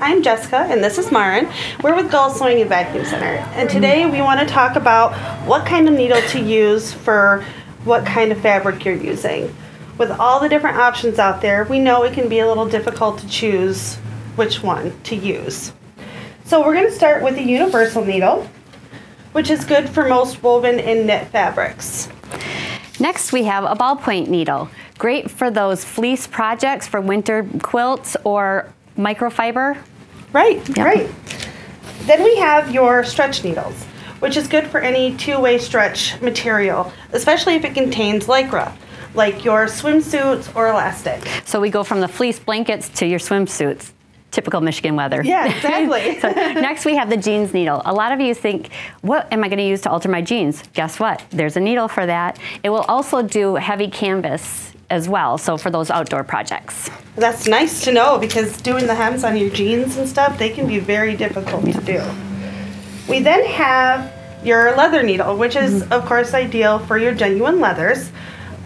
I'm Jessica, and this is Maren. We're with Gull Sewing and Vacuum Center, and today we want to talk about what kind of needle to use for what kind of fabric you're using. With all the different options out there, we know it can be a little difficult to choose which one to use. So we're going to start with the universal needle, which is good for most woven and knit fabrics. Next, we have a ballpoint needle. Great for those fleece projects for winter quilts or microfiber. Right, Yep. right. Then we have your stretch needles, which is good for any two-way stretch material, especially if it contains lycra, like your swimsuits or elastic. So we go from the fleece blankets to your swimsuits. Typical Michigan weather. Yeah, exactly. So next we have the jeans needle. A lot of you think, what am I going to use to alter my jeans? Guess what? There's a needle for that. It will also do heavy canvas as well, so for those outdoor projects. That's nice to know, because doing the hems on your jeans and stuff, they can be very difficult to do. We then have your leather needle, which is of course ideal for your genuine leathers,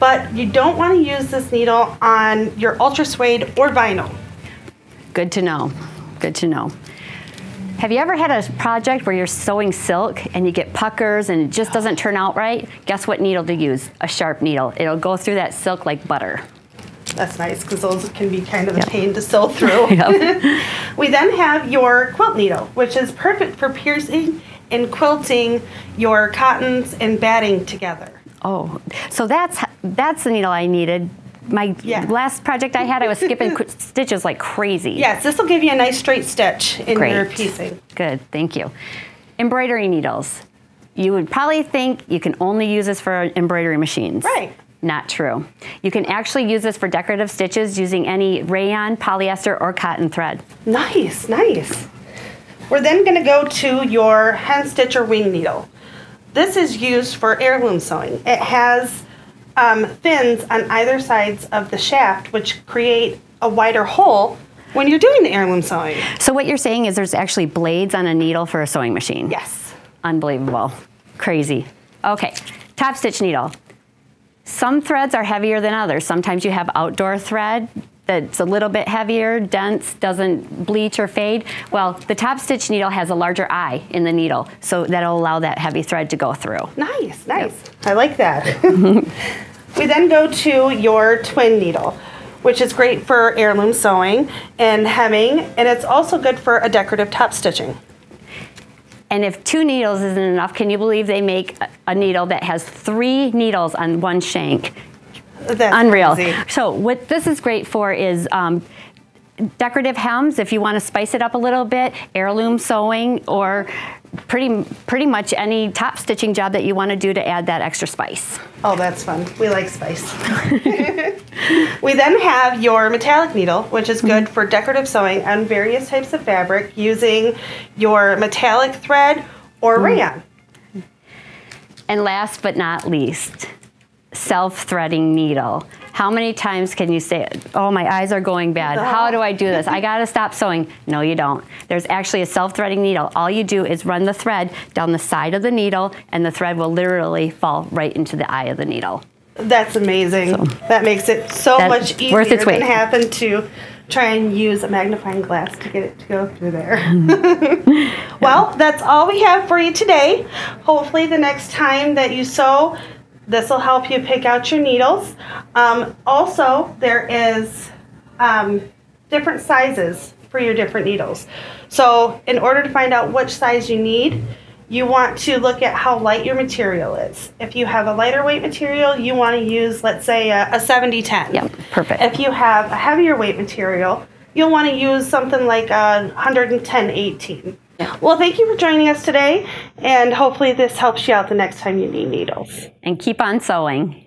but you don't want to use this needle on your ultra suede or vinyl. Good to know. Good to know. Have you ever had a project where you're sewing silk and you get puckers and it just doesn't turn out right? Guess what needle to use? A sharp needle. It'll go through that silk like butter. That's nice, because those can be kind of a pain to sew through. We then have your quilt needle, which is perfect for piercing and quilting your cottons and batting together. Oh, so that's the needle I needed. My last project I had, I was skipping stitches like crazy. Yes, this will give you a nice straight stitch in your piecing. Good, thank you. Embroidery needles. You would probably think you can only use this for embroidery machines. Right. Not true. You can actually use this for decorative stitches using any rayon, polyester, or cotton thread. Nice, nice. We're then going to go to your hen stitch or wing needle. This is used for heirloom sewing. It has fins on either sides of the shaft, which create a wider hole when you're doing the heirloom sewing. So what you're saying is there's actually blades on a needle for a sewing machine? Yes. Unbelievable. Crazy. Okay, top stitch needle. Some threads are heavier than others. Sometimes you have outdoor thread that's a little bit heavier, dense, doesn't bleach or fade. Well, the top stitch needle has a larger eye in the needle, so that'll allow that heavy thread to go through. Nice, nice. Yep. I like that. We then go to your twin needle, which is great for heirloom sewing and hemming, and it's also good for a decorative top stitching. And if 2 needles isn't enough, can you believe they make a needle that has 3 needles on one shank? That's unreal. Crazy. So what this is great for is decorative hems, if you want to spice it up a little bit, heirloom sewing, or pretty much any top stitching job that you want to do to add that extra spice. Oh, that's fun. We like spice. We then have your metallic needle, which is good for decorative sewing on various types of fabric using your metallic thread or rayon. And last but not least, self-threading needle. How many times can you say, oh, my eyes are going bad. How do I do this? I gotta stop sewing. No, you don't. There's actually a self-threading needle. All you do is run the thread down the side of the needle, and the thread will literally fall right into the eye of the needle. That's amazing. So, that makes it so much easier than having to try and use a magnifying glass to get it to go through there. Well, that's all we have for you today. Hopefully the next time that you sew, this will help you pick out your needles. Also, there is different sizes for your different needles. So in order to find out which size you need, you want to look at how light your material is. If you have a lighter weight material, you want to use, let's say, a 70-10. Yep, perfect. If you have a heavier weight material, you'll want to use something like a 110-18. Yeah. Well, thank you for joining us today, and hopefully this helps you out the next time you need needles. And keep on sewing.